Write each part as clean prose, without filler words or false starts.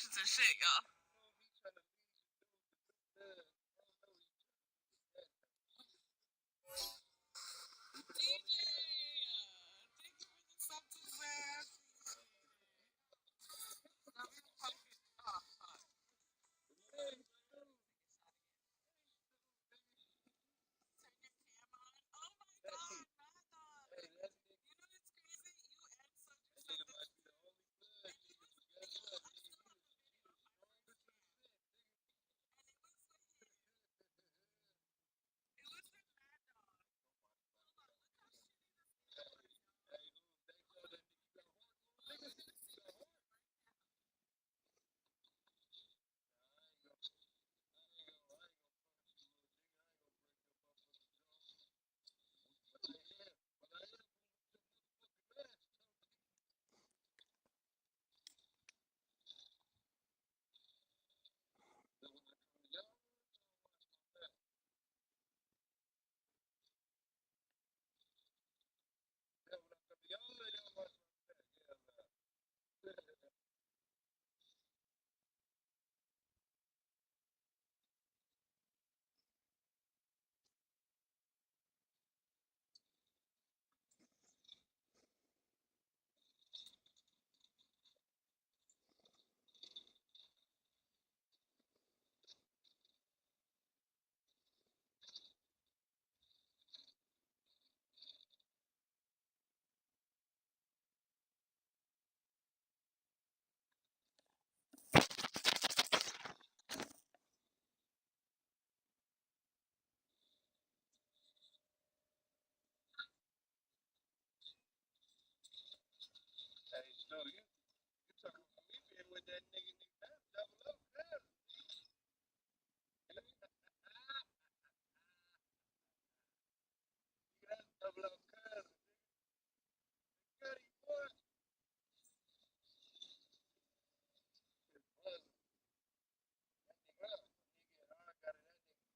instructions and shit, y'all. DJ, thank you for the sub to man. Oh, fuck. Turn your cam on. Oh my god, Madden. You know what's crazy? You and Soju said this. And it was, yo, I still have a video of my first cam. And it was with him. It was with Mad Dog.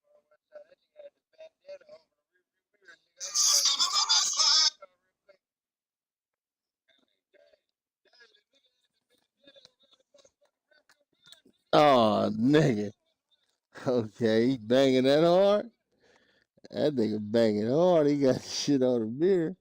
Hold on, look how shitty this camera is, y'all. Oh, nigga. Okay, he banging that hard? That nigga banging hard. He got shit on the mirror.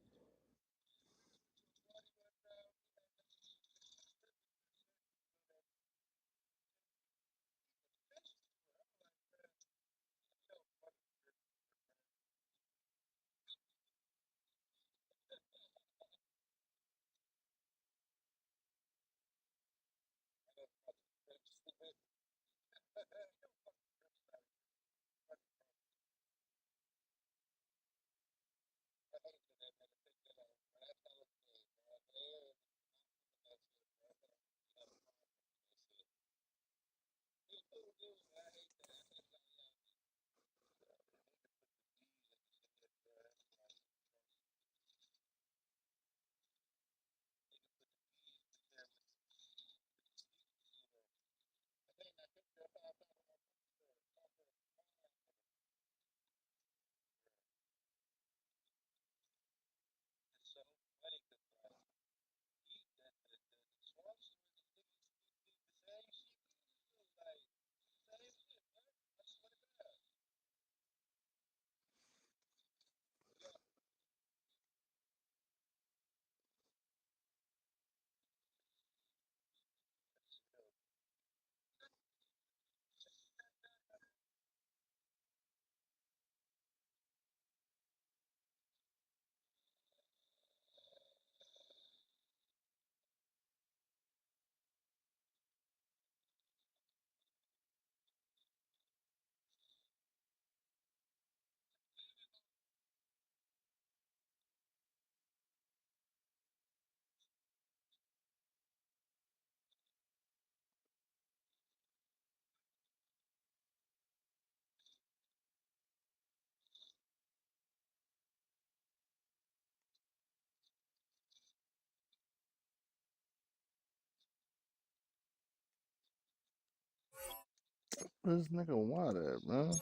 This nigga water, man.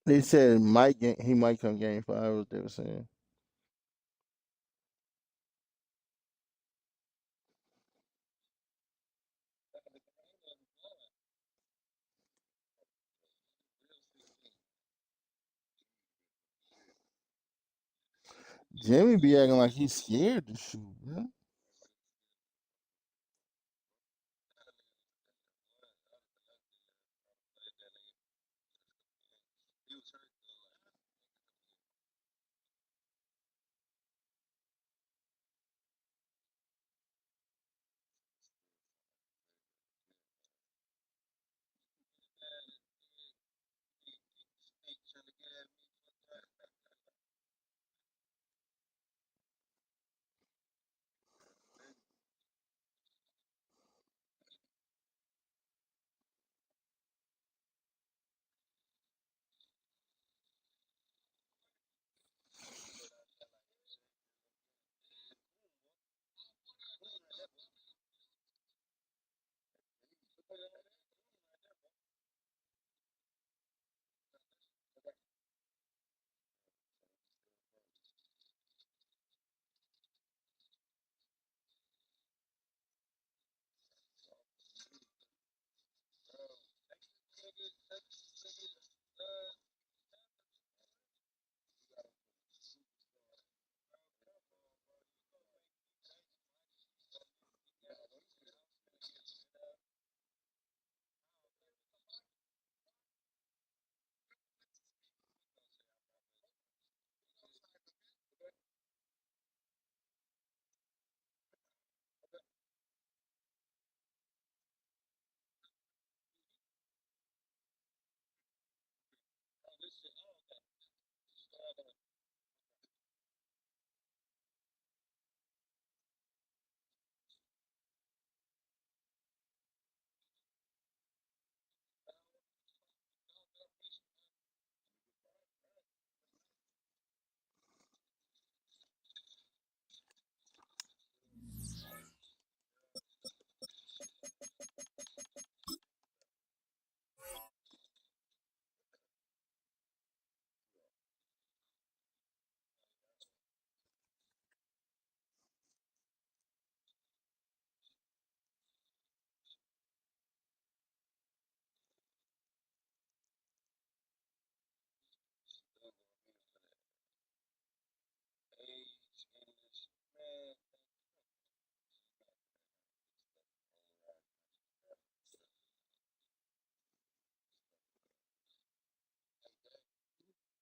They said he might come game 5. What they were saying. Jimmy be acting like he's scared to shoot, man.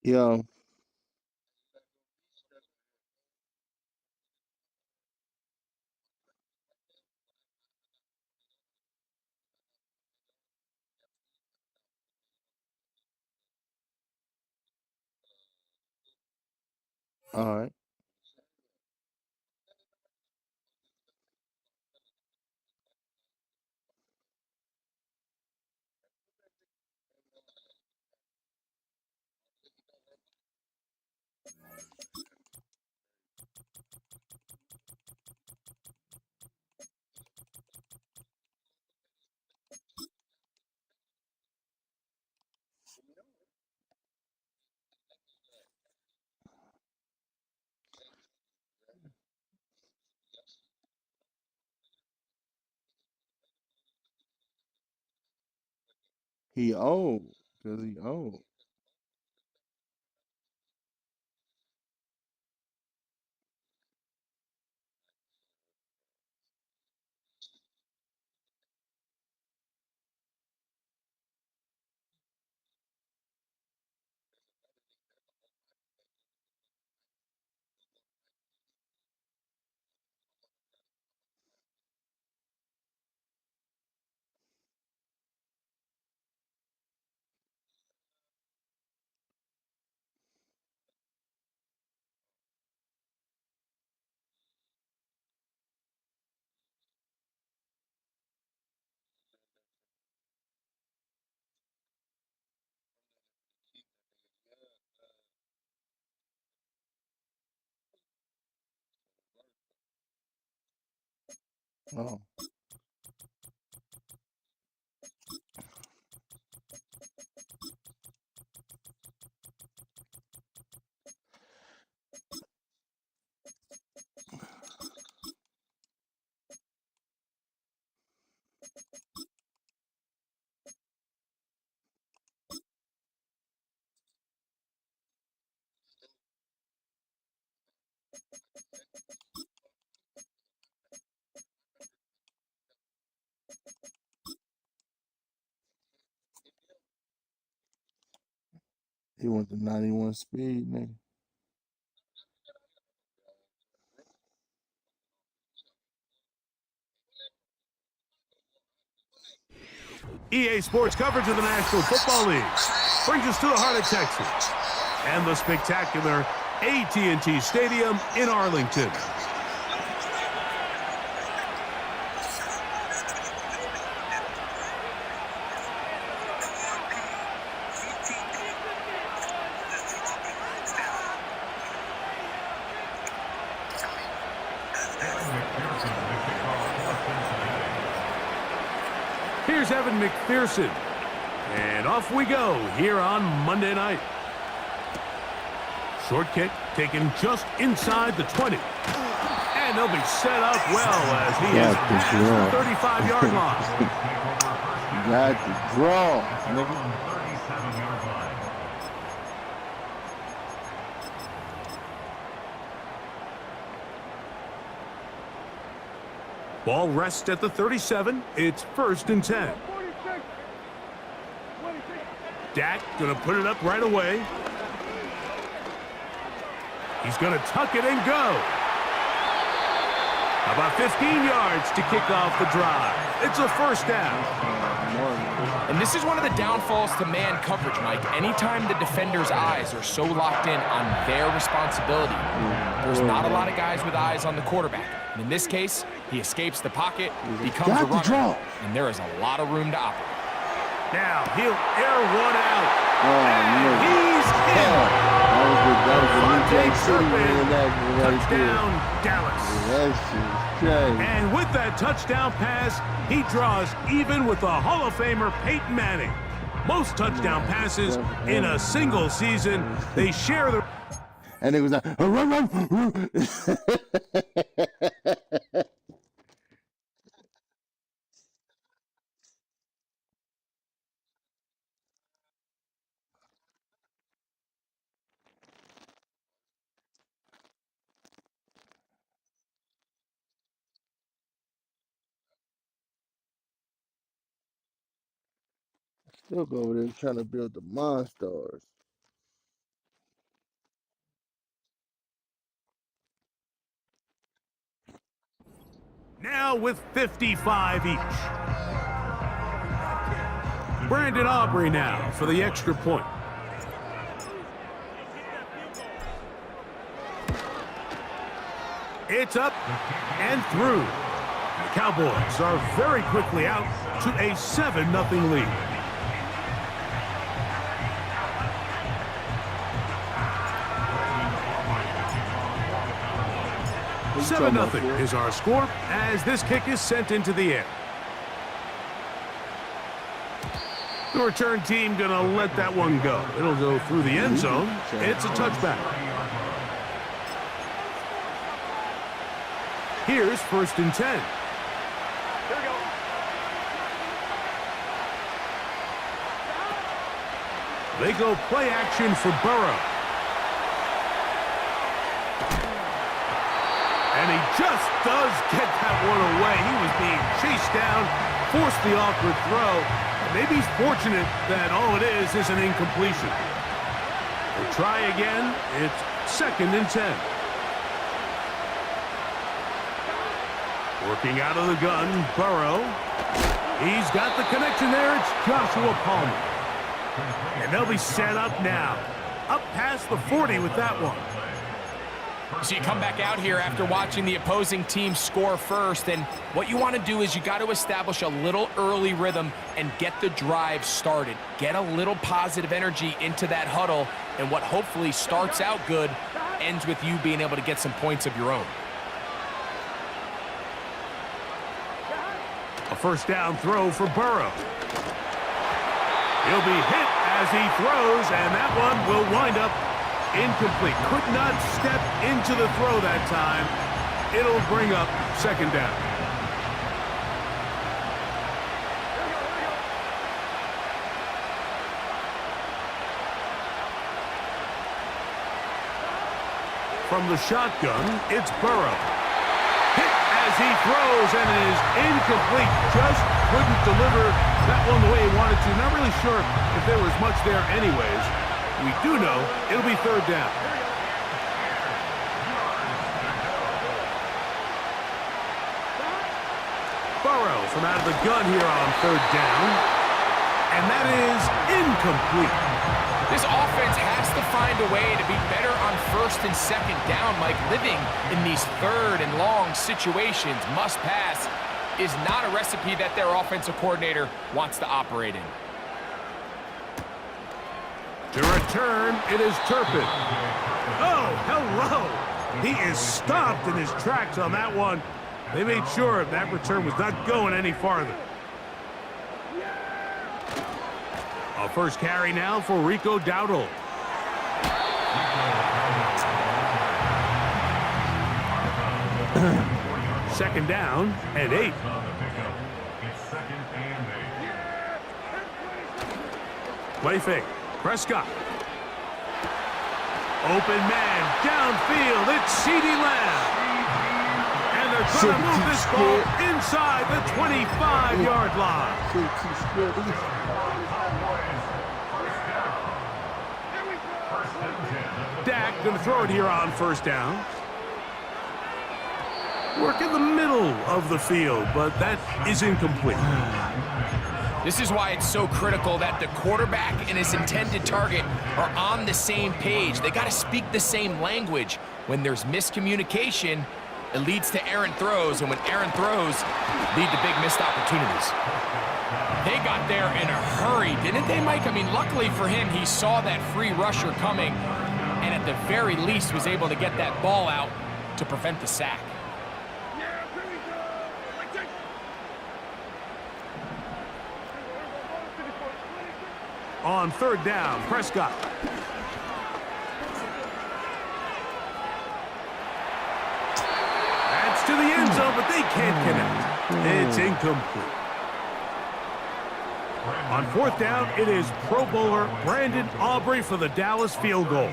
Yo, all right. He old, cause he old. Oh. He went to 91 speed, nigga. EA Sports coverage of the National Football League brings us to the heart of Texas and the spectacular AT&T Stadium in Arlington. Here's Evan McPherson. And off we go here on Monday night. Short kick taken just inside the 20. And they'll be set up well as he is past the 35-yard line. Got the draw, nigga. Ball rests at the 37. It's 1st and 10. Dak going to put it up right away. He's going to tuck it and go. About 15 yards to kick off the drive. It's a 1st down. And this is one of the downfalls to man coverage, Mike. Anytime the defender's eyes are so locked in on their responsibility, there's not a lot of guys with eyes on the quarterback. And in this case, he escapes the pocket, becomes a runner, and there is a lot of room to operate. Now he'll air one out. And he's in. That was Touchdown, Dallas. That shit's crazy. And with that touchdown pass, he draws even with the Hall of Famer Peyton Manning. Most touchdown passes in a single season. They share the... And it was like, run. Still go over there trying to build the monsters. Now with 55 each. Brandon Aubrey now for the extra point. It's up and through. The Cowboys are very quickly out to a 7-0 lead. What 7-0 is our score as this kick is sent into the air. The return team gonna let that one go. It'll go through the end zone. It's a touchback. Here's 1st and 10. Here we go. They go play action for Burrow. And he just does get that one away. He was being chased down, forced the awkward throw. Maybe he's fortunate that all it is an incompletion. We'll try again. It's 2nd and 10. Working out of the gun, Burrow. He's got the connection there. It's Joshua Palmer. And they'll be set up now. Up past the 40 with that one. So you come back out here after watching the opposing team score first, and what you want to do is you got to establish a little early rhythm and get the drive started. Get a little positive energy into that huddle, and what hopefully starts out good ends with you being able to get some points of your own. A first down throw for Burrow. He'll be hit as he throws, and that one will wind up incomplete. Could not step into the throw that time. It'll bring up second down. From the shotgun, it's Burrow. Hit as he throws, and it is incomplete. Just couldn't deliver that one the way he wanted to. Not really sure if there was much there anyways. We do know it'll be third down. Burrow from out of the gun here on third down. And that is incomplete. This offense has to find a way to be better on first and second down. Like, living in these third and long situations, must pass, is not a recipe that their offensive coordinator wants to operate in. To return, it is Turpin. Oh, hello. He is stopped in his tracks on that one. They made sure that return was not going any farther. A first carry now for Rico Dowdle. Second down and 8. Play fake. Prescott. Open man downfield. It's CeeDee Lamb. And they're going to move this ball inside the 25-yard line. Dak going to throw it here on first down. Work in the middle of the field, but that is incomplete. This is why it's so critical that the quarterback and his intended target are on the same page. They got to speak the same language. When there's miscommunication, it leads to errant throws, and when errant throws lead to big missed opportunities. They got there in a hurry, didn't they, Mike? I mean, luckily for him, he saw that free rusher coming, and at the very least was able to get that ball out to prevent the sack. On third down, Prescott. That's to the end zone, but they can't connect. It's incomplete. On fourth down, it is Pro Bowler Brandon Aubrey for the Dallas field goal.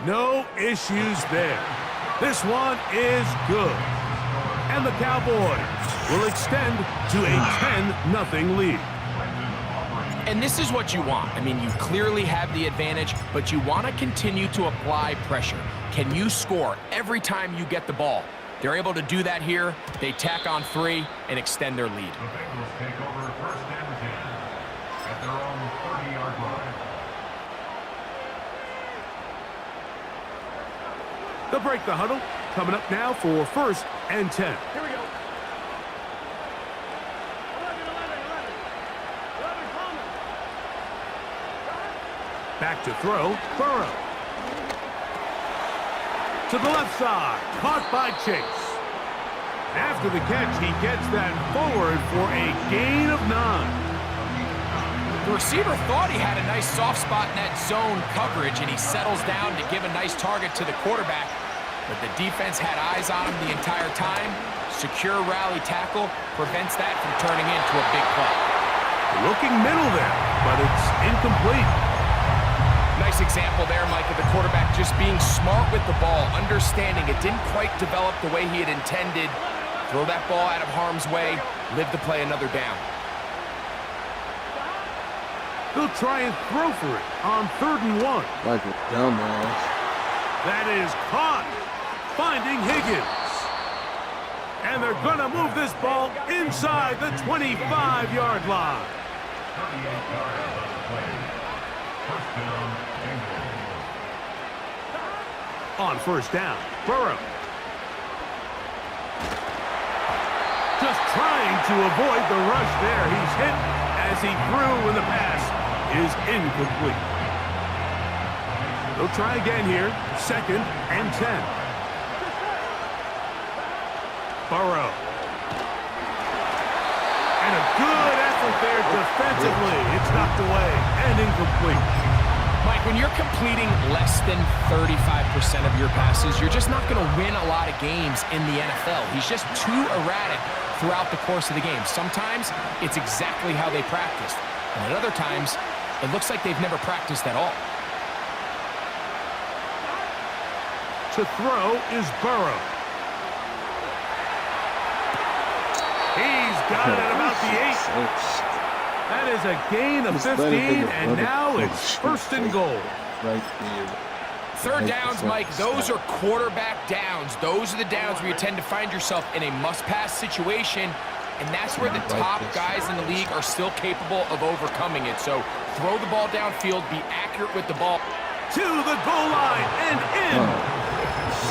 No issues there. This one is good. And the Cowboys will extend to a 10-0 lead. And this is what you want. I mean, you clearly have the advantage, but you want to continue to apply pressure. Can you score every time you get the ball? They're able to do that here. They tack on 3 and extend their lead. The Bengals take over first and 10 at their own 30-yard line. They'll break the huddle. Coming up now for first and 10. Here we go. Back to throw, Burrow. To the left side, caught by Chase. After the catch, he gets that forward for a gain of 9. The receiver thought he had a nice soft spot in that zone coverage, and he settles down to give a nice target to the quarterback. But the defense had eyes on him the entire time. Secure rally tackle prevents that from turning into a big play. Looking middle there, but it's incomplete. Nice example there, Mike, of the quarterback just being smart with the ball, understanding it didn't quite develop the way he had intended. Throw that ball out of harm's way, live to play another down. He'll try and throw for it on 3rd and 1. Like a dumbass. That is caught, finding Higgins. And they're going to move this ball inside the 25-yard line. 38 yards on the play. First down, Bengals. On first down, Burrow. Just trying to avoid the rush there. He's hit as he threw when the pass is incomplete. They'll try again here. 2nd and 10. Burrow. right there defensively. It's knocked away and incomplete. Mike, when you're completing less than 35% of your passes, you're just not going to win a lot of games in the NFL. He's just too erratic throughout the course of the game. Sometimes it's exactly how they practiced, and at other times, it looks like they've never practiced at all. To throw is Burrow. He's got it at about the 8. That is a gain of 15, and now it's first and goal. Right there. Third downs, Mike, those are quarterback downs. Those are the downs where you tend to find yourself in a must-pass situation, and that's where the top guys in the league are still capable of overcoming it. So throw the ball downfield, be accurate with the ball. To the goal line and in.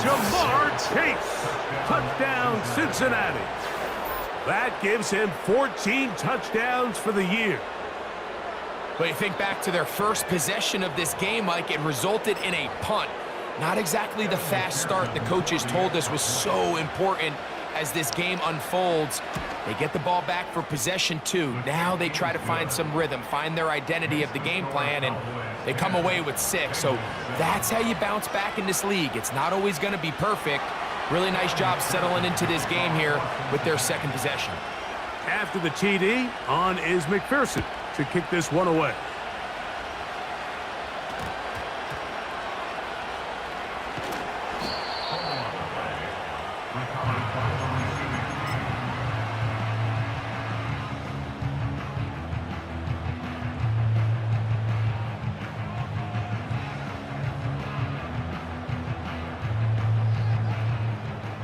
Jamar Chase. Touchdown, Cincinnati. That gives him 14 touchdowns for the year. But you think back to their first possession of this game, Mike, it resulted in a punt. Not exactly the fast start the coaches told us was so important as this game unfolds. They get the ball back for possession 2. Now they try to find some rhythm, find their identity of the game plan, and they come away with 6. So that's how you bounce back in this league. It's not always going to be perfect. Really nice job settling into this game here with their second possession. After the TD, on is McPherson to kick this one away.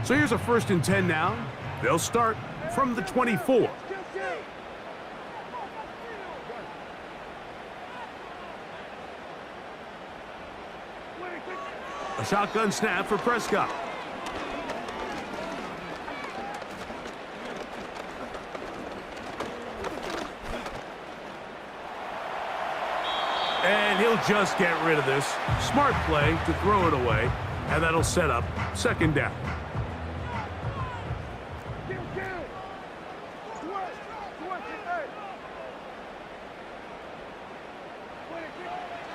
So here's a 1st and 10 now. They'll start from the 24. A shotgun snap for Prescott. And he'll just get rid of this. Smart play to throw it away, and that'll set up 2nd down.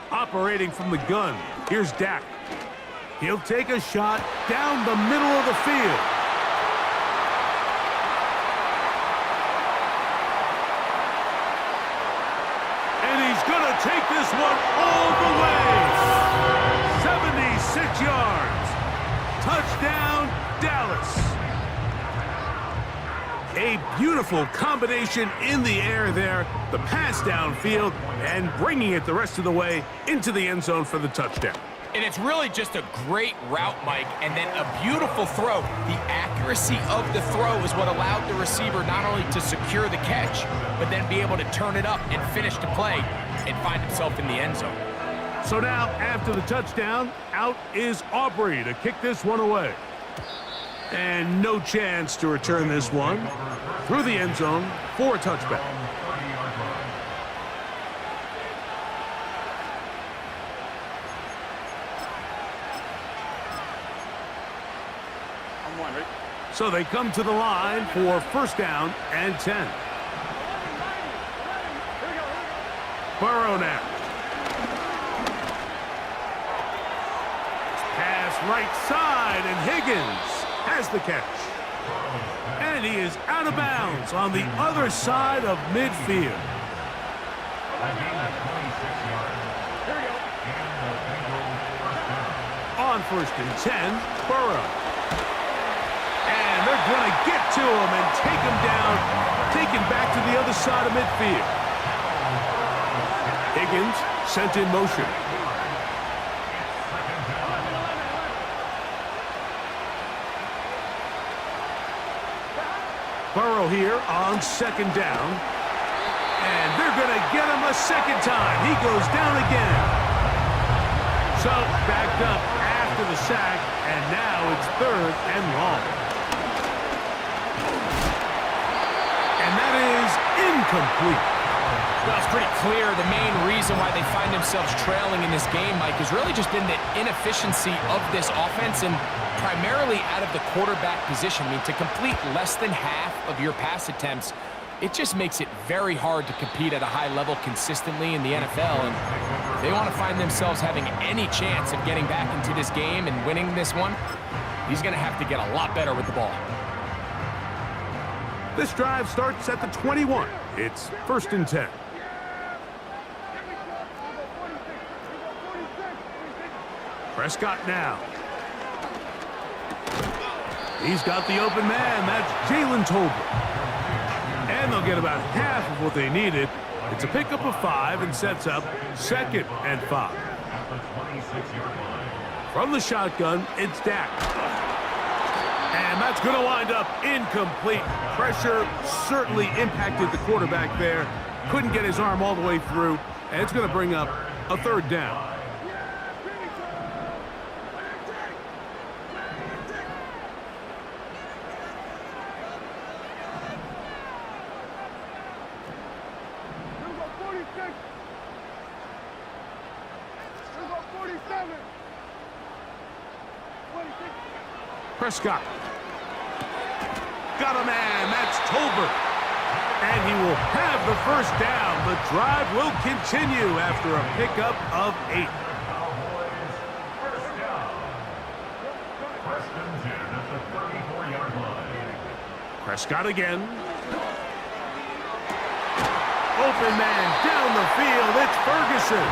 Operating from the gun, here's Dak. He'll take a shot down the middle of the field. And he's going to take this one all the way. 76 yards. Touchdown, Dallas. A beautiful combination in the air there. The pass downfield and bringing it the rest of the way into the end zone for the touchdown. And it's really just a great route, Mike, and then a beautiful throw. The accuracy of the throw is what allowed the receiver not only to secure the catch, but then be able to turn it up and finish the play and find himself in the end zone. So now, after the touchdown, out is Aubrey to kick this one away. And no chance to return this one through the end zone for a touchback. So they come to the line for 1st down and 10. Burrow now. Pass right side, and Higgins has the catch. And he is out of bounds on the other side of midfield. On 1st and 10, Burrow. And they're going to get to him and take him down, take him back to the other side of midfield. Higgins sent in motion. Burrow here on 2nd down. And they're going to get him a 2nd time. He goes down again. So backed up after the sack, and now it's 3rd and long. And that is incomplete. Well, it's pretty clear the main reason why they find themselves trailing in this game, Mike, has really just been the inefficiency of this offense and primarily out of the quarterback position. I mean, to complete less than half of your pass attempts, It just makes it very hard to compete at a high level consistently in the NFL, and if they want to find themselves having any chance of getting back into this game and winning this one, he's going to have to get a lot better with the ball. This drive starts at the 21. It's 1st and 10. Prescott now. He's got the open man. That's Jalen Tolbert. And they'll get about half of what they needed. It's a pickup of 5 and sets up 2nd and 5. From the shotgun, it's Dak. And that's going to wind up incomplete. Pressure certainly impacted the quarterback there. Couldn't get his arm all the way through. And it's going to bring up a 3rd down. Prescott. Got a man. That's Tolbert. And he will have the 1st down. The drive will continue after a pickup of 8. Prescott again. Open man down the field. It's Ferguson.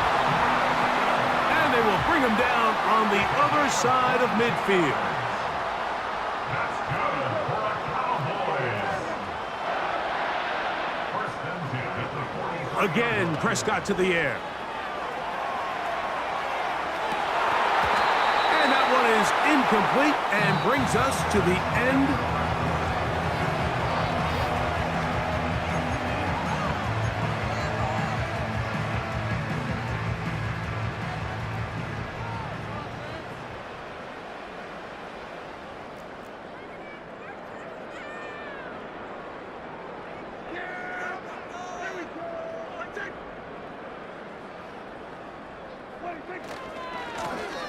And they will bring him down on the other side of midfield. Again, Prescott to the air. And that one is incomplete and brings us to the end.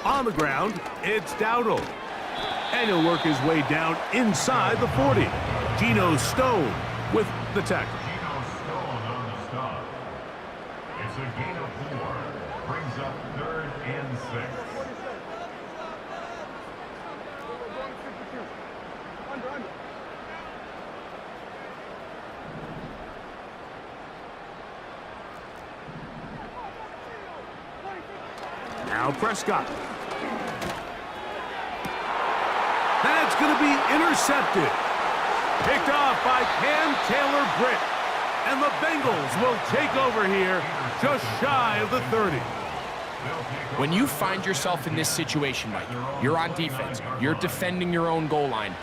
On the ground, it's Dowdle. And he'll work his way down inside the 40. Geno Stone with the tackle. Geno Stone on the stop. It's a gain of 4. Brings up 3rd and 6. Now Prescott. That's going to be intercepted. Picked off by Cam Taylor-Britt. And the Bengals will take over here just shy of the 30. When you find yourself in this situation, Mike, you're on defense, you're defending your own goal line,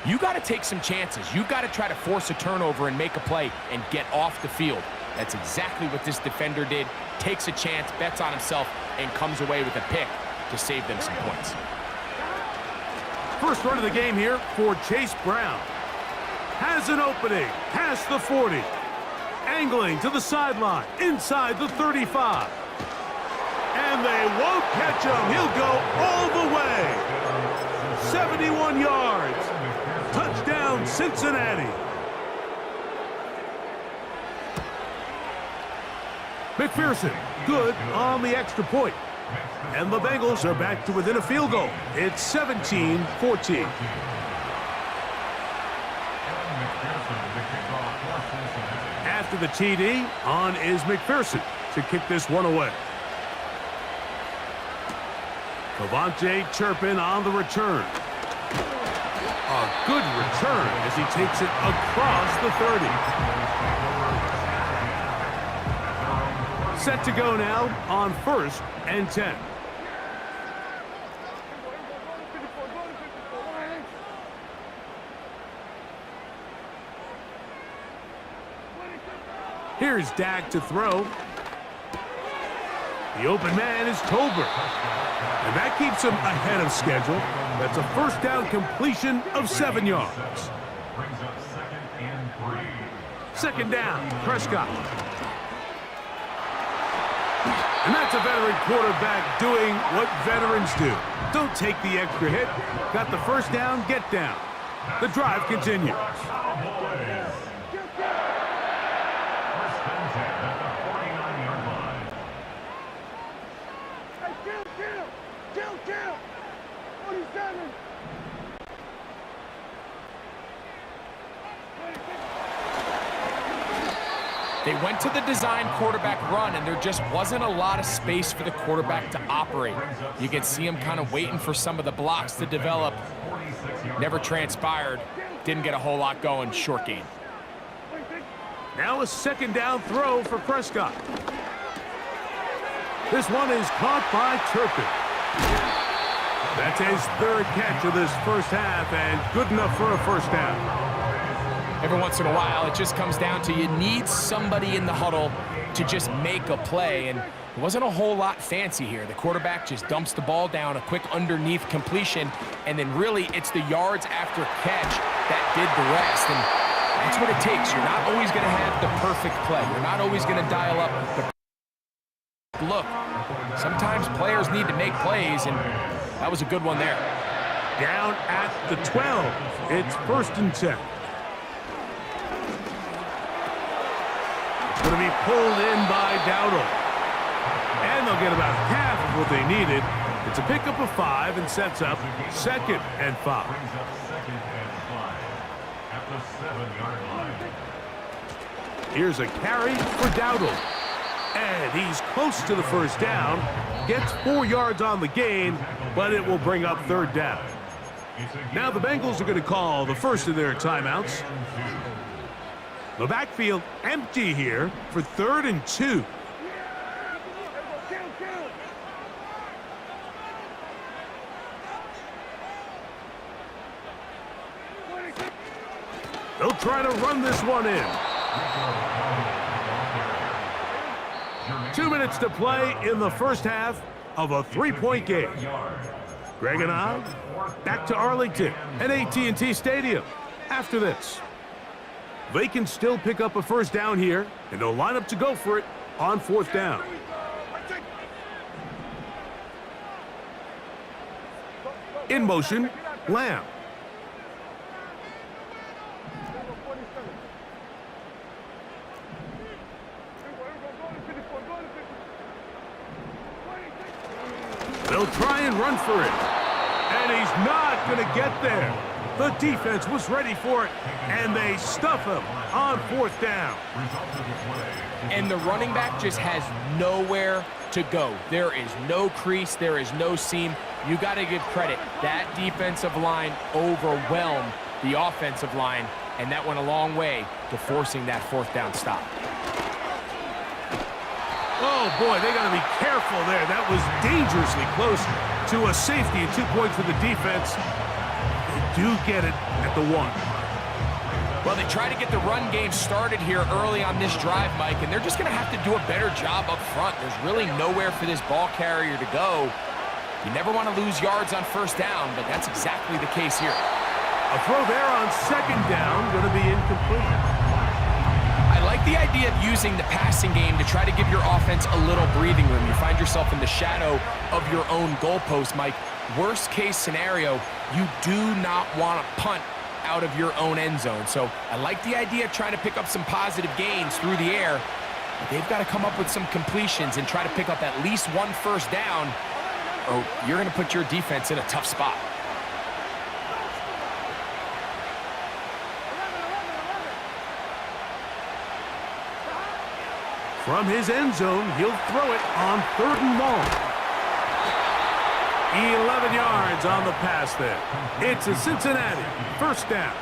you got to take some chances. You got to try to force a turnover and make a play and get off the field. That's exactly what this defender did. Takes a chance, bets on himself, and comes away with a pick to save them some points. First run of the game here for Chase Brown. Has an opening, past the 40. Angling to the sideline, inside the 35. And they won't catch him. He'll go all the way. 71 yards. Touchdown, Cincinnati. McPherson, good on the extra point. And the Bengals are back to within a field goal. It's 17-14. After the TD, on is McPherson to kick this one away. Cavante Turpin on the return. A good return as he takes it across the 30. Set to go now on 1st and 10. Here's Dak to throw. The open man is Tolbert. And that keeps him ahead of schedule. That's a first down completion of 7 yards. Brings up 2nd and 3. 2nd down, Prescott. And that's a veteran quarterback doing what veterans do. Don't take the extra hit. Got the first down, get down. The drive continues. They went to the design quarterback run, and there just wasn't a lot of space for the quarterback to operate. You can see him kind of waiting for some of the blocks to develop. Never transpired. Didn't get a whole lot going. Short game. Now a second down throw for Prescott. This one is caught by Turpin. That's his third catch of this first half, and good enough for a first down. Every once in a while, it just comes down to you need somebody in the huddle to just make a play, and it wasn't a whole lot fancy here. The quarterback just dumps the ball down, a quick underneath completion, and then really it's the yards after catch that did the rest. And that's what it takes. You're not always going to have the perfect play. You're not always going to dial up the look. Sometimes players need to make plays, and that was a good one there. Down at the 12. It's 1st and 10. It's going to be pulled in by Dowdle. And they'll get about half of what they needed. It's a pickup of 5 and sets up 2nd and 5. Brings up 2nd and 5 at the 7-yard line. Here's a carry for Dowdle. And he's close to the first down. Gets 4 yards on the gain, but it will bring up 3rd down. Now the Bengals are going to call the first of their timeouts. The backfield empty here for 3rd and 2. They'll try to run this one in. 2 minutes to play in the first half of a 3-point game. Greg and I back to Arlington at AT&T Stadium after this. They can still pick up a first down here, and they'll line up to go for it on 4th down. In motion, Lamb. They'll try and run for it. And he's not going to get there. The defense was ready for it, and they stuff him on 4th down. And the running back just has nowhere to go. There is no crease. There is no seam. You got to give credit. That defensive line overwhelmed the offensive line, and that went a long way to forcing that 4th down stop. Oh, boy, they got to be careful there. That was dangerously close to a safety and 2 points for the defense. They do get it at the 1. Well, they try to get the run game started here early on this drive, Mike, and they're just going to have to do a better job up front. There's really nowhere for this ball carrier to go. You never want to lose yards on 1st down, but that's exactly the case here. A throw there on 2nd down, going to be incomplete. I like the idea of using the passing game to try to give your offense a little breathing room. You find yourself in the shadow of your own goalpost, Mike. Worst case scenario, you do not want to punt out of your own end zone. So I like the idea of trying to pick up some positive gains through the air. But they've got to come up with some completions and try to pick up at least 1 first down, or you're going to put your defense in a tough spot. From his end zone, he'll throw it on 3rd and long. 11 yards on the pass there. It's a Cincinnati 1st down.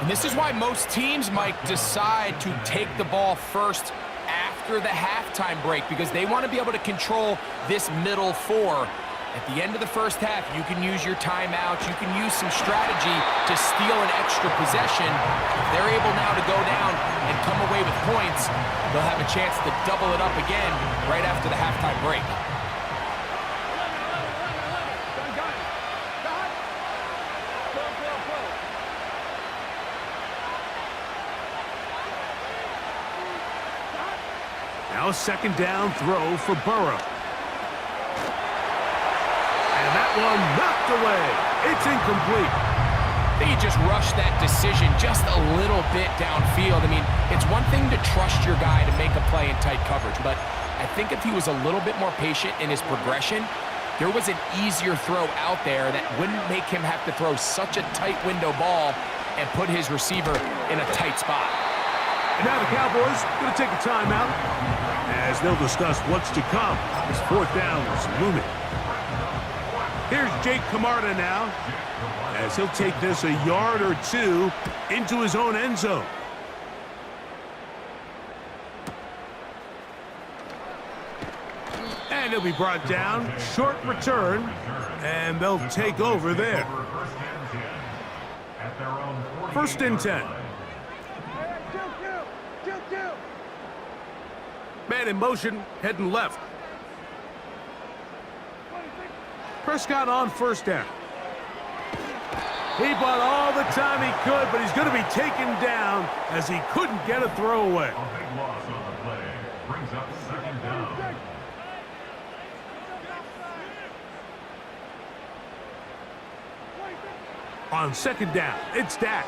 And this is why most teams, Mike, decide to take the ball first after the halftime break, because they want to be able to control this middle 4. At the end of the first half, you can use your timeouts. You can use some strategy to steal an extra possession. If they're able now to go down and come away with points, they'll have a chance to double it up again right after the halftime break. Now a 2nd down throw for Burrow. And that one knocked away. It's incomplete. They just rushed that decision just a little bit downfield. I mean, it's one thing to trust your guy to make a play in tight coverage, but I think if he was a little bit more patient in his progression, there was an easier throw out there that wouldn't make him have to throw such a tight window ball and put his receiver in a tight spot. And now the Cowboys going to take a timeout as they'll discuss what's to come. This fourth down is looming. Here's Jake Camarda now as he'll take this a yard or two into his own end zone. And he'll be brought down. Short return. And they'll take over there. First and 10. Man in motion, heading left. Prescott on first down. He bought all the time he could, but he's going to be taken down as he couldn't get a throwaway. A big loss on the play. Brings up second down. On second down, it's Dak.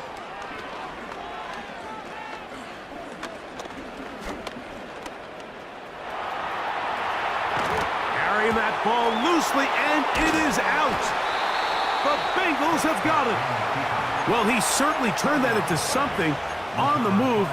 Carrying that ball loosely, and it is out. The Bengals have got it. Well, he certainly turned that into something on the move.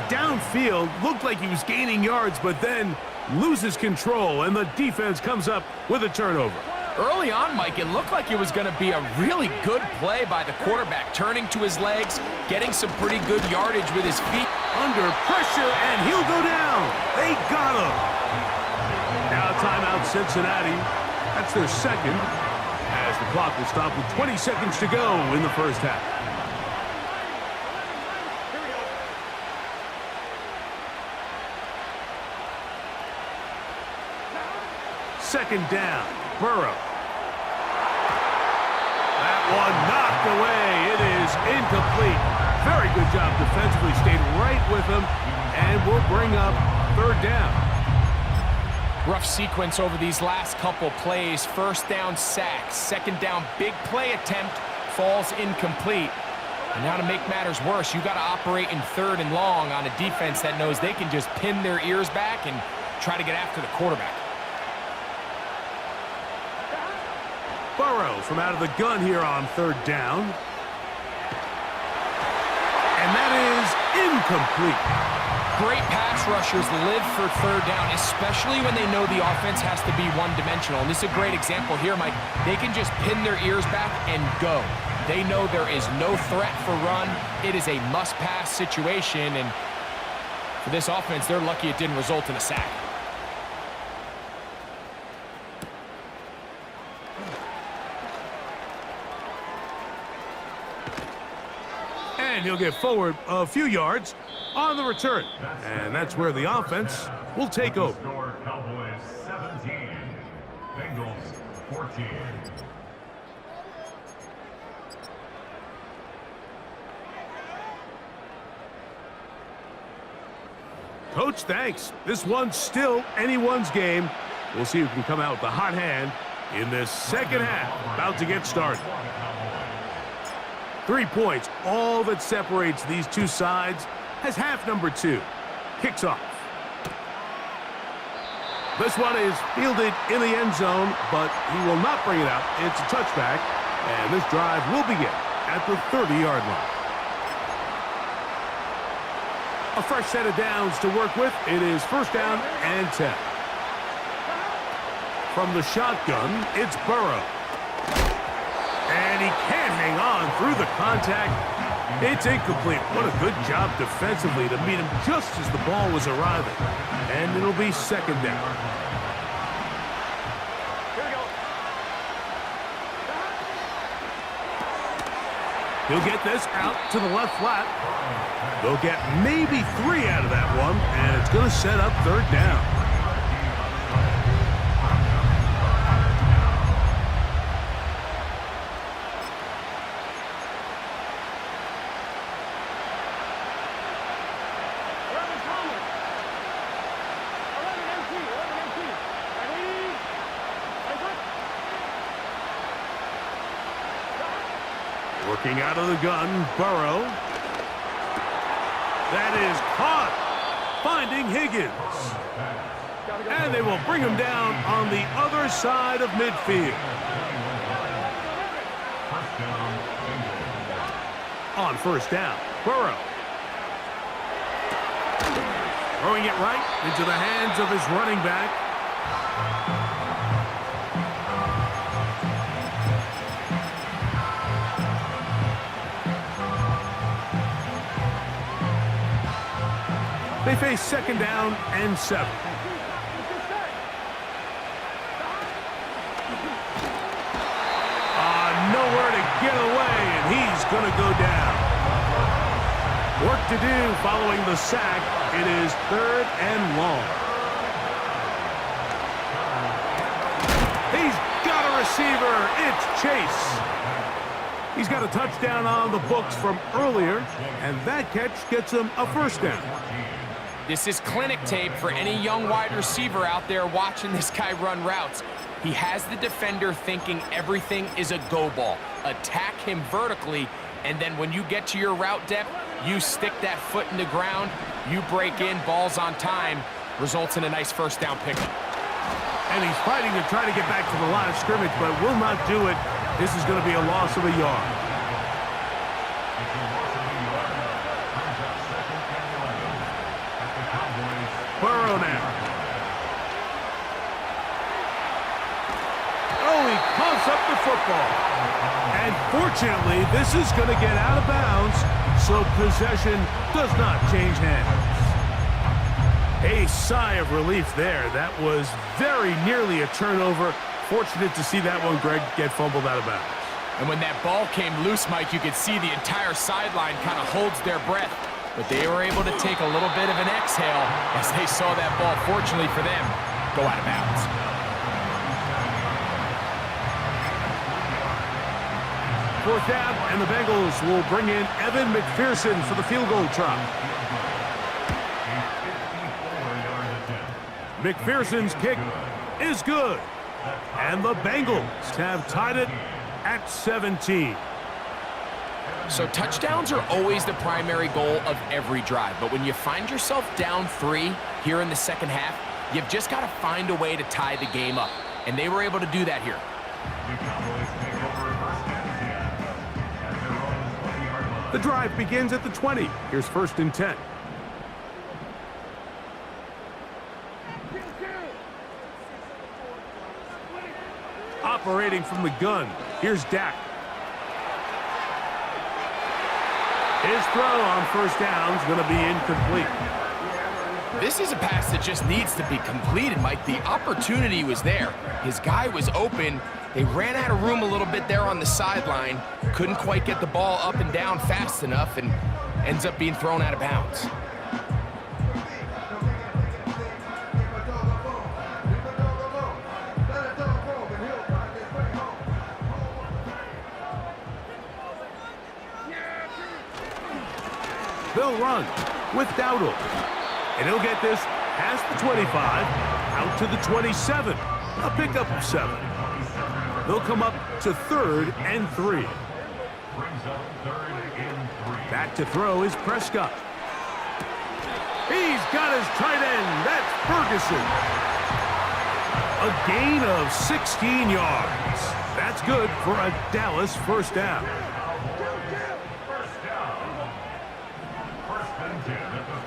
Downfield, looked like he was gaining yards, but then loses control, and the defense comes up with a turnover. Early on, Mike, it looked like it was going to be a really good play by the quarterback, turning to his legs, getting some pretty good yardage with his feet. Under pressure, and he'll go down. They got him. Now timeout Cincinnati. That's their second, as the clock will stop with 20 seconds to go in the first half. Second down, Burrow. That one knocked away. It is incomplete. Very good job defensively. Stayed right with him, and will bring up third down. Rough sequence over these last couple plays. First down, sack. Second down, big play attempt, falls incomplete. And now to make matters worse, you got to operate in third and long on a defense that knows they can just pin their ears back and try to get after the quarterback. Burrow from out of the gun here on third down. And that is incomplete. Great pass rushers live for third down, especially when they know the offense has to be one-dimensional. And this is a great example here, Mike. They can just pin their ears back and go. They know there is no threat for run. It is a must-pass situation. And for this offense, they're lucky it didn't result in a sack. And he'll get forward a few yards on the return. And that's where the offense will take over. Score Cowboys 17. Bengals 14. Coach, thanks. This one's still anyone's game. We'll see who can come out with the hot hand in this second half. About to get started. 3 points, all that separates these two sides, as half number 2 kicks off. This one is fielded in the end zone, but he will not bring it out. It's a touchback, and this drive will begin at the 30-yard line. A fresh set of downs to work with. It is first down and 10. From the shotgun, it's Burrow. And he can't hang on through the contact. It's incomplete. What a good job defensively to meet him just as the ball was arriving. And it'll be second down. He'll get this out to the left flat. They'll get maybe 3 out of that one, and it's going to set up third down. Working out of the gun, Burrow. That is caught, finding Higgins. And they will bring him down on the other side of midfield. On first down, Burrow. Throwing it right into the hands of his running back. They face 2nd down and 7. Nowhere to get away, and he's going to go down. Work to do following the sack. It is 3rd and long. He's got a receiver. It's Chase. He's got a touchdown on the books from earlier, and that catch gets him a 1st down. This is clinic tape for any young wide receiver out there watching this guy run routes. He has the defender thinking everything is a go ball. Attack him vertically, and then when you get to your route depth, you stick that foot in the ground, you break in, balls on time, results in a nice 1st down pickup. And he's fighting to try to get back to the line of scrimmage, but will not do it. This is going to be a loss of a yard. Burrow now. Oh, he coughs up the football. And fortunately, this is going to get out of bounds, so possession does not change hands. A sigh of relief there. That was very nearly a turnover. Fortunate to see that one, Greg, get fumbled out of bounds. And when that ball came loose, Mike, you could see the entire sideline kind of holds their breath. But they were able to take a little bit of an exhale as they saw that ball, fortunately for them, go out of bounds. Fourth down, and the Bengals will bring in Evan McPherson for the field goal try. McPherson's kick is good. And the Bengals have tied it at 17. So touchdowns are always the primary goal of every drive. But when you find yourself down 3 here in the 2nd half, you've just got to find a way to tie the game up. And they were able to do that here. The drive begins at the 20. Here's 1st and 10. Operating from the gun, here's Dak. His throw on 1st down is going to be incomplete. This is a pass that just needs to be completed, Mike. The opportunity was there. His guy was open. They ran out of room a little bit there on the sideline. Couldn't quite get the ball up and down fast enough and ends up being thrown out of bounds. They'll run with Dowdle. And he'll get this past the 25, out to the 27. A pickup of 7. They'll come up to 3rd and 3. Back to throw is Prescott. He's got his tight end. That's Ferguson. A gain of 16 yards. That's good for a Dallas 1st down.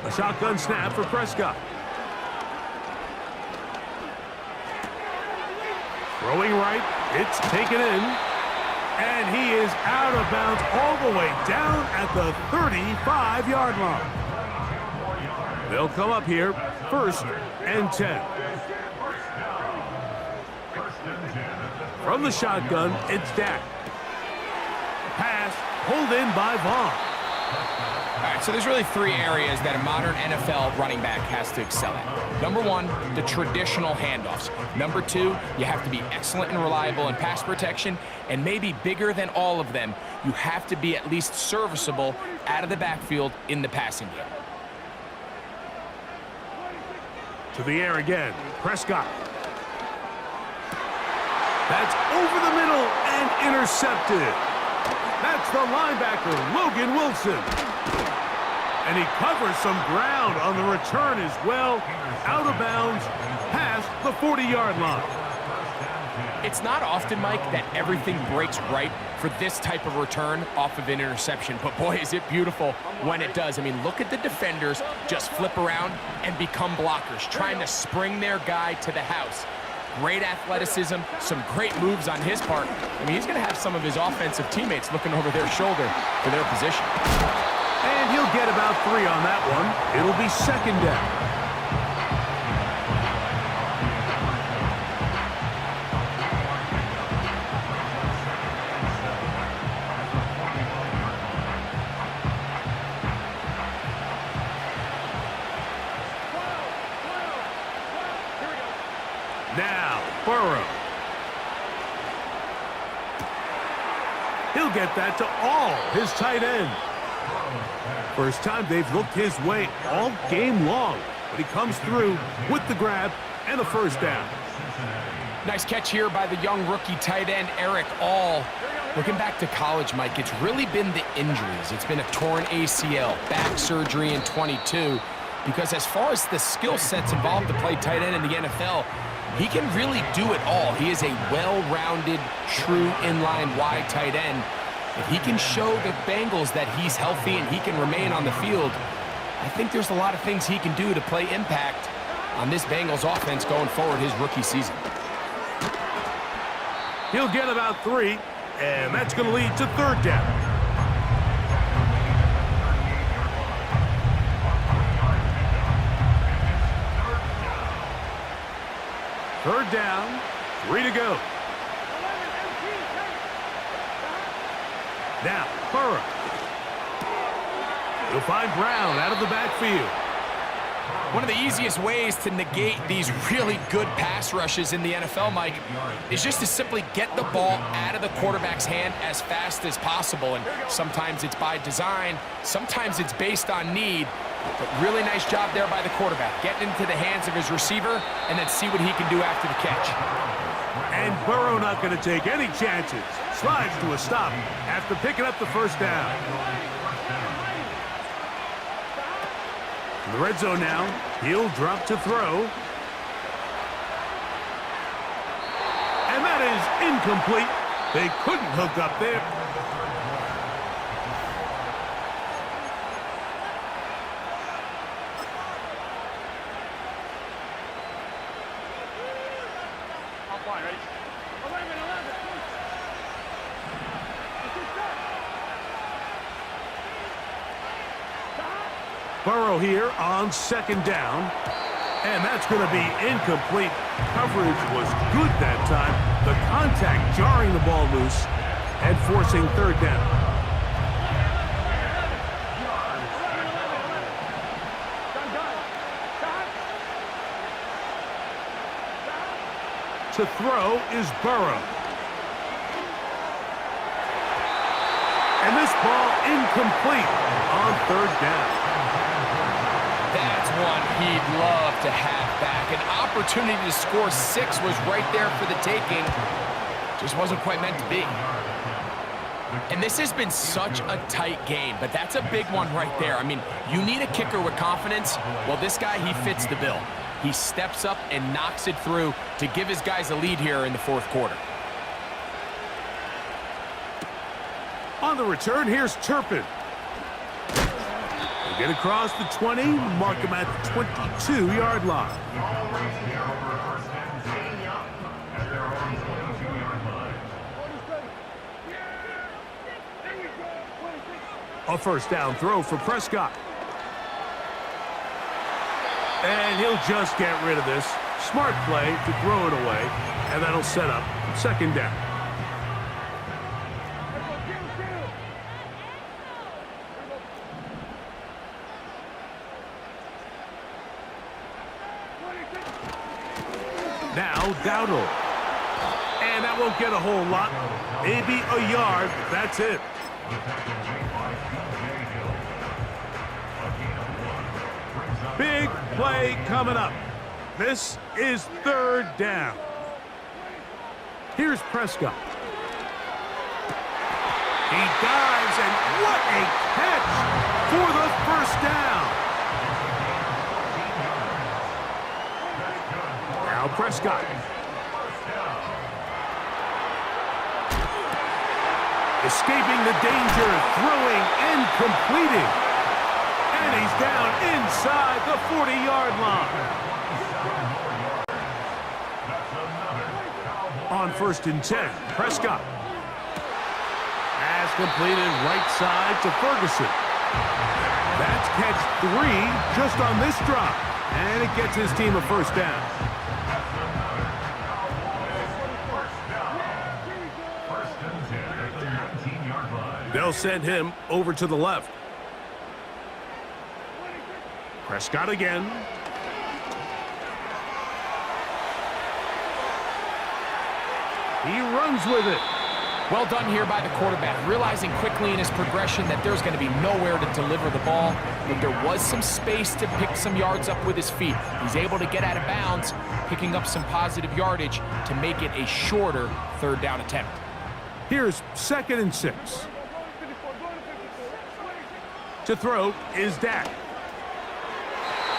A shotgun snap for Prescott. Throwing right, it's taken in. And he is out of bounds all the way down at the 35-yard line. They'll come up here, 1st and 10. From the shotgun, it's Dak. Pass pulled in by Vaughn. All right, so there's really 3 areas that a modern NFL running back has to excel at. Number 1, the traditional handoffs. Number 2, you have to be excellent and reliable in pass protection. And maybe bigger than all of them, you have to be at least serviceable out of the backfield in the passing game. To the air again, Prescott. That's over the middle and intercepted. That's the linebacker, Logan Wilson. And he covers some ground on the return as well. Out of bounds, past the 40-yard line. It's not often, Mike, that everything breaks right for this type of return off of an interception. But boy, is it beautiful when it does. I mean, look at the defenders just flip around and become blockers, trying to spring their guy to the house. Great athleticism, some great moves on his part. I mean, he's going to have some of his offensive teammates looking over their shoulder for their position. And he'll get about 3 on that one. It'll be second down. Now, Burrow. He'll get that to all his tight end. First time they've looked his way all game long, but he comes through with the grab and a first down. Nice catch here by the young rookie tight end, Eric All. Looking back to college, Mike, it's really been the injuries. It's been a torn ACL, back surgery in 22, because as far as the skill sets involved to play tight end in the NFL, he can really do it all. He is a well-rounded, true inline wide tight end. If he can show the Bengals that he's healthy and he can remain on the field, I think there's a lot of things he can do to play impact on this Bengals offense going forward his rookie season. He'll get about 3, and that's going to lead to third down. Third down, 3 to go. Now, Burrow. He'll find Brown out of the backfield. One of the easiest ways to negate these really good pass rushes in the NFL, Mike, is just to simply get the ball out of the quarterback's hand as fast as possible. And sometimes it's by design, sometimes it's based on need. But really nice job there by the quarterback, getting into the hands of his receiver and then see what he can do after the catch. And Burrow not going to take any chances. Slides to a stop after picking up the first down. In the red zone now, he'll drop to throw. And that is incomplete. They couldn't hook up there. Burrow here on second down. And that's going to be incomplete. Coverage was good that time. The contact jarring the ball loose and forcing third down. To throw is Burrow. And this ball incomplete on third down. That's one he'd love to have back. An opportunity to score 6 was right there for the taking. Just wasn't quite meant to be. And this has been such a tight game, but that's a big one right there. I mean, you need a kicker with confidence. Well, this guy, he fits the bill. He steps up and knocks it through to give his guys a lead here in the fourth quarter. On the return, here's Turpin. Get across the 20, mark him at the 22-yard line. A first down throw for Prescott. And he'll just get rid of this. Smart play to throw it away, and that'll set up second down. Now Dowdle. And that won't get a whole lot. Maybe a yard, but that's it. Big play coming up. This is third down. Here's Prescott. He dives, and what a catch for the first down. Now Prescott. Escaping the danger, throwing and completing. And he's down inside the 40-yard line. On 1st and 10, Prescott. Pass completed right side to Ferguson. That's catch 3 just on this drop. And it gets his team a first down. They'll send him over to the left. Prescott again. He runs with it. Well done here by the quarterback, realizing quickly in his progression that there's going to be nowhere to deliver the ball, but there was some space to pick some yards up with his feet. He's able to get out of bounds, picking up some positive yardage to make it a shorter 3rd down attempt. Here's 2nd and 6. To throw is Dak.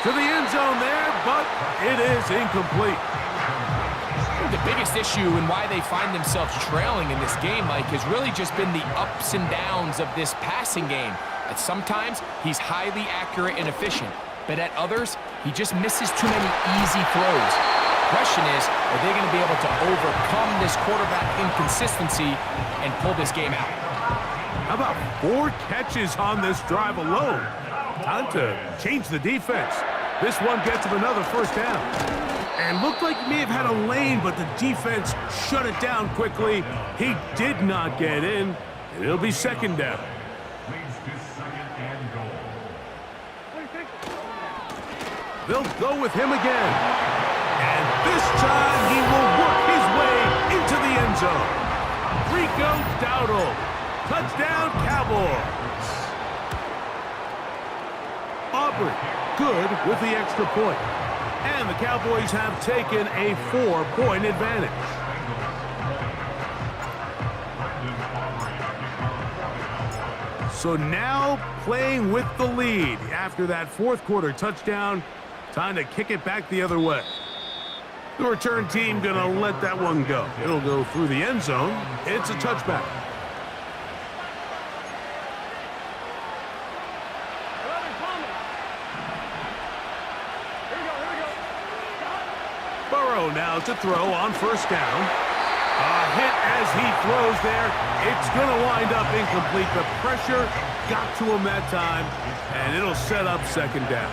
To the end zone there, but it is incomplete. The biggest issue and why they find themselves trailing in this game, Mike, has really just been the ups and downs of this passing game. At sometimes, he's highly accurate and efficient, but at others, he just misses too many easy throws. The question is, are they going to be able to overcome this quarterback inconsistency and pull this game out? How about 4 catches on this drive alone? Time to change the defense. This one gets him another first down. And looked like he may have had a lane, but the defense shut it down quickly. He did not get in, and it'll be 2nd down. They'll go with him again. And this time he will work his way into the end zone. Rico Dowdle. Touchdown, Cowboys. Aubrey, good with the extra point. And the Cowboys have taken a 4-point advantage. So now playing with the lead after that 4th quarter touchdown. Time to kick it back the other way. The return team gonna let that one go. It'll go through the end zone. It's a touchback. Burrow now to throw on 1st down. A hit as he throws there. It's going to wind up incomplete. The pressure got to him that time, and it'll set up 2nd down.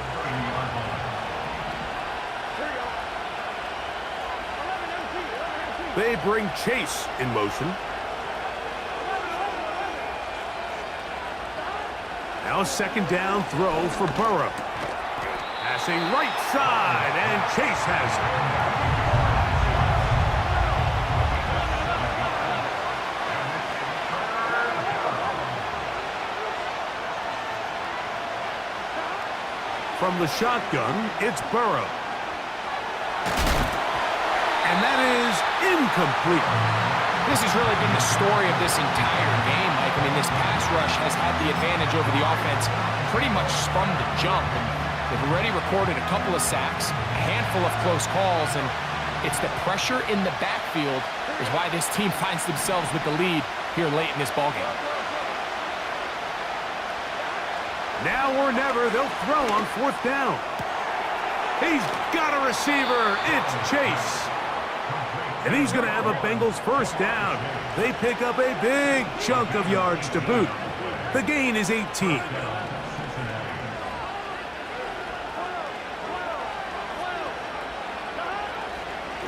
They bring Chase in motion. Now a 2nd down throw for Burrow. Passing right side, and Chase has it. From the shotgun, it's Burrow. And that is incomplete. This has really been the story of this entire game, Mike. I mean, this pass rush has had the advantage over the offense pretty much from the jump. And they've already recorded a couple of sacks, a handful of close calls, and it's the pressure in the backfield is why this team finds themselves with the lead here late in this ballgame. Now or never, they'll throw on 4th down. He's got a receiver. It's Chase. And he's going to have a Bengals first down. They pick up a big chunk of yards to boot. The gain is 18.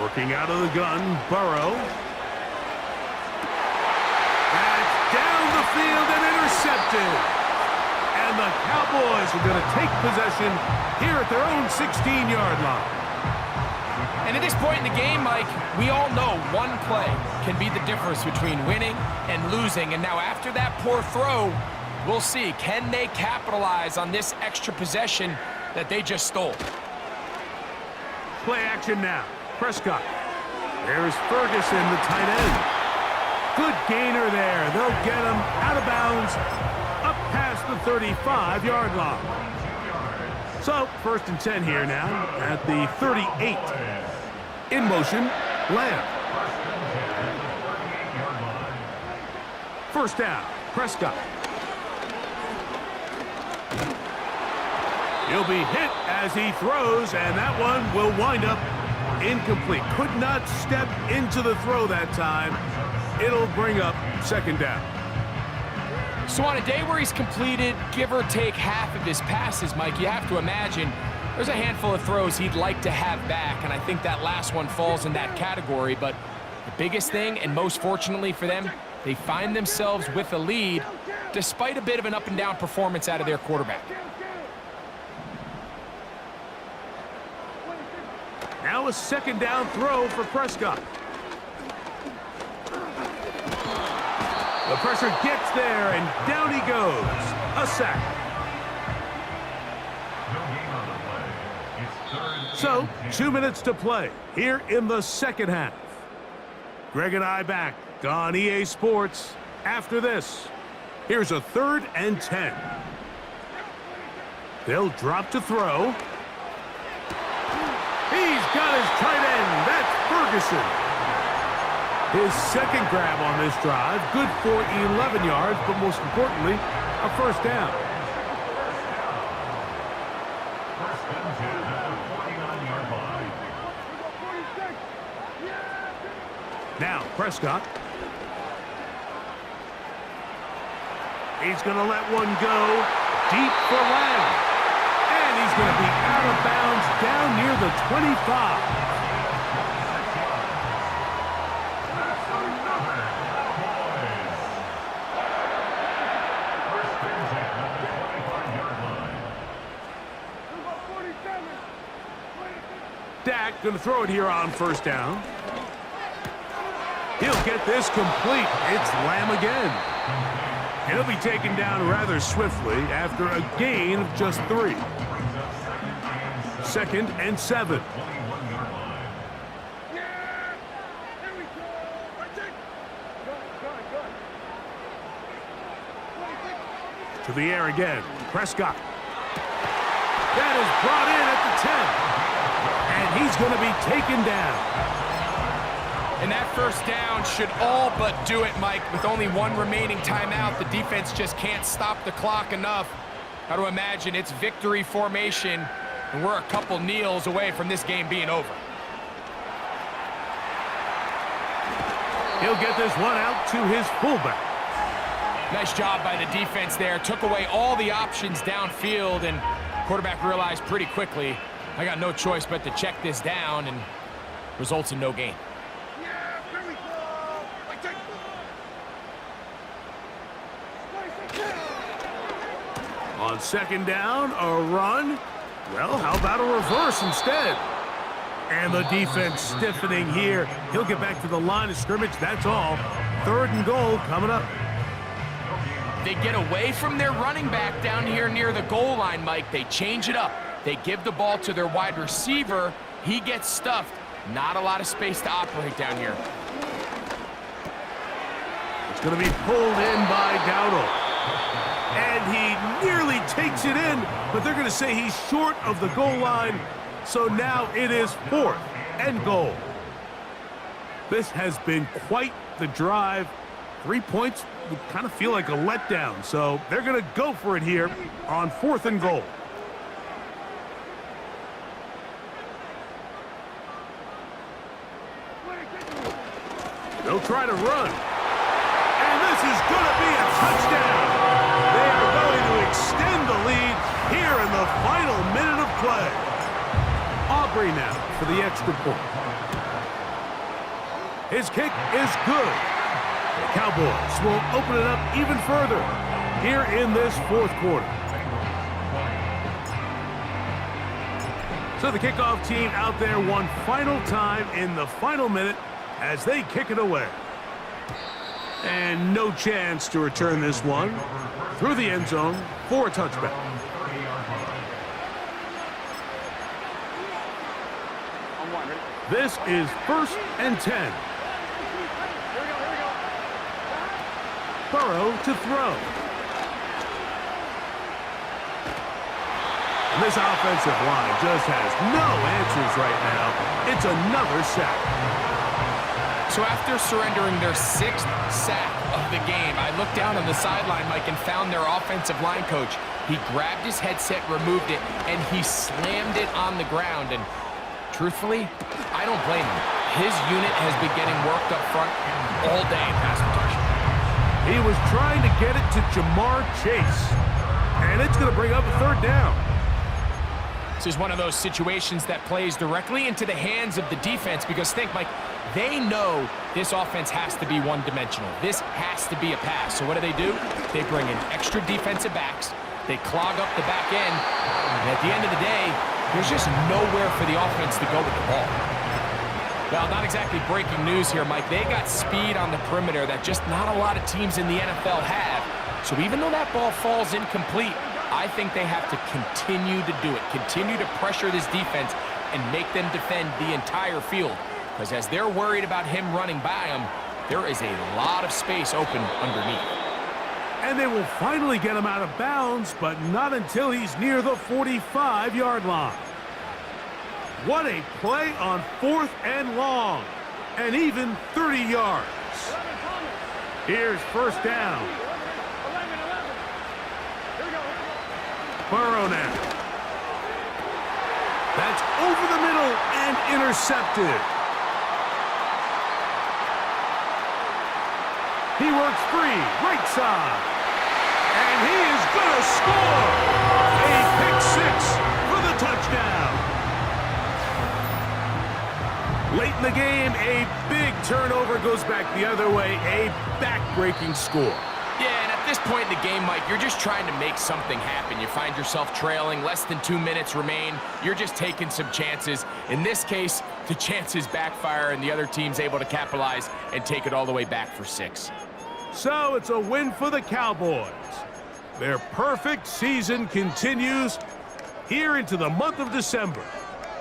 Working out of the gun, Burrow. That's down the field and intercepted. And the Cowboys are going to take possession here at their own 16-yard line. And at this point in the game, Mike, we all know one play can be the difference between winning and losing. And now after that poor throw, we'll see, can they capitalize on this extra possession that they just stole? Play action now. Prescott. There's Ferguson, the tight end. Good gainer there. They'll get him out of bounds up past the 35-yard line. So, 1st and 10 here now at the 38. In motion, Lamb. First down, Prescott. He'll be hit as he throws, and that one will wind up incomplete. Could not step into the throw that time. It'll bring up second down. So on a day where he's completed, give or take half of his passes, Mike, you have to imagine there's a handful of throws he'd like to have back, and I think that last one falls in that category. But the biggest thing, and most fortunately for them, they find themselves with a lead despite a bit of an up-and-down performance out of their quarterback. Now a second down throw for Prescott. The pressure gets there, and down he goes. A sack. So, 2 minutes to play here in the second half. Greg and I back on EA Sports after this. Here's a 3rd and 10. They'll drop to throw. He's got his tight end. That's Ferguson. His second grab on this drive, good for 11 yards, but most importantly, a first down. Now, Prescott. He's going to let one go deep for Lamb. And he's going to be out of bounds down near the 25. Dak going to throw it here on first down. He'll get this complete. It's Lamb again. And he'll be taken down rather swiftly after a gain of just 3. 2nd and 7. To the air again. Prescott. That is brought in at the 10. And he's going to be taken down. And that first down should all but do it, Mike. With only one remaining timeout, the defense just can't stop the clock enough. Got to imagine it's victory formation, and we're a couple kneels away from this game being over. He'll get this one out to his fullback. Nice job by the defense there. Took away all the options downfield, and quarterback realized pretty quickly, I got no choice but to check this down, and results in no gain. On second down, a run. Well, how about a reverse instead? And the defense stiffening here. He'll get back to the line of scrimmage, that's all. 3rd and goal coming up. They get away from their running back down here near the goal line, Mike. They change it up. They give the ball to their wide receiver. He gets stuffed. Not a lot of space to operate down here. It's going to be pulled in by Dowdle. And he nearly takes it in, but they're going to say he's short of the goal line. So now it is 4th and goal. This has been quite the drive. 3 points would kind of feel like a letdown. So they're going to go for it here on 4th and goal. They'll try to run. And this is going to be a touchdown. They are going to extend the lead here in the final minute of play. Aubrey now for the extra point. His kick is good. The Cowboys will open it up even further here in this 4th quarter. So the kickoff team out there one final time in the final minute as they kick it away. And no chance to return this one through the end zone for a touchback. This is 1st and 10. Burrow to throw. And this offensive line just has no answers right now. It's another sack. So after surrendering their 6th sack of the game. I looked down on the sideline, Mike, and found their offensive line coach. He grabbed his headset, removed it, and he slammed it on the ground. And truthfully, I don't blame him. His unit has been getting worked up front all day in pass protection. He was trying to get it to Jamar Chase. And it's going to bring up a third down. This is one of those situations that plays directly into the hands of the defense because think, Mike, they know this offense has to be one-dimensional. This has to be a pass. So what do? They bring in extra defensive backs. They clog up the back end. And at the end of the day, there's just nowhere for the offense to go with the ball. Well, not exactly breaking news here, Mike. They got speed on the perimeter that just not a lot of teams in the NFL have. So even though that ball falls incomplete, I think they have to continue to do it, continue to pressure this defense and make them defend the entire field. Because as they're worried about him running by them, there is a lot of space open underneath. And they will finally get him out of bounds, but not until he's near the 45-yard line. What a play on 4th and long, and even 30 yards. Here's first down. Burrow now. That's over the middle and intercepted. He works free, right side. And he is going to score. A pick six for the touchdown. Late in the game, a big turnover goes back the other way. A back-breaking score. Yeah, and at this point in the game, Mike, you're just trying to make something happen. You find yourself trailing, less than 2 minutes remain. You're just taking some chances. In this case, the chances backfire, and the other team's able to capitalize and take it all the way back for 6. So it's a win for the Cowboys. Their perfect season continues here into the month of December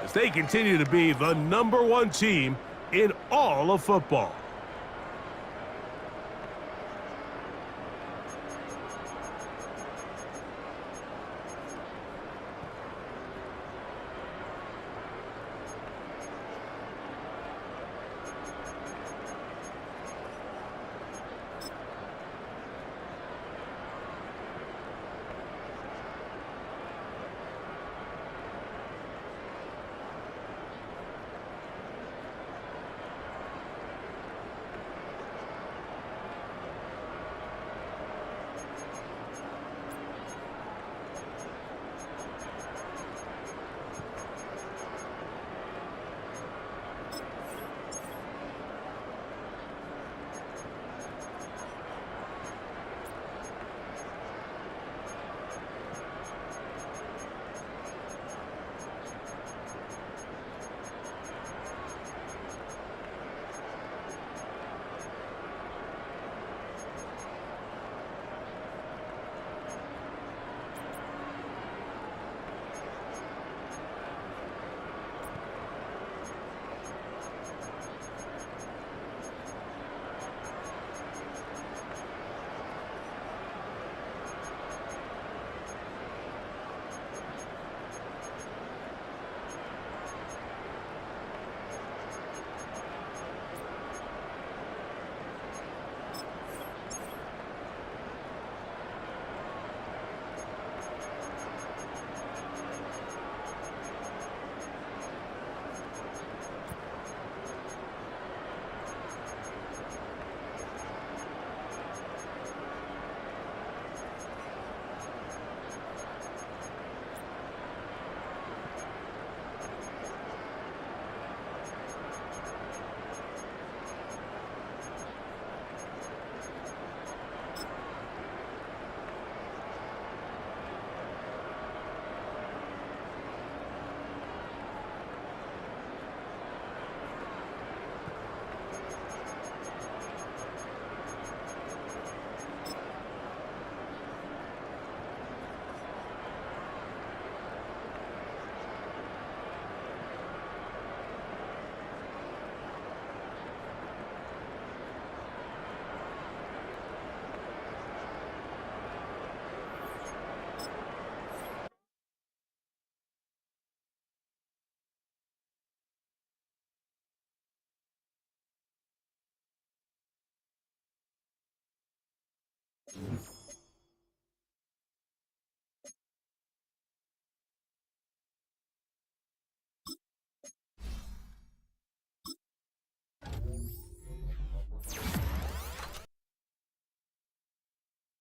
as they continue to be the #1 team in all of football.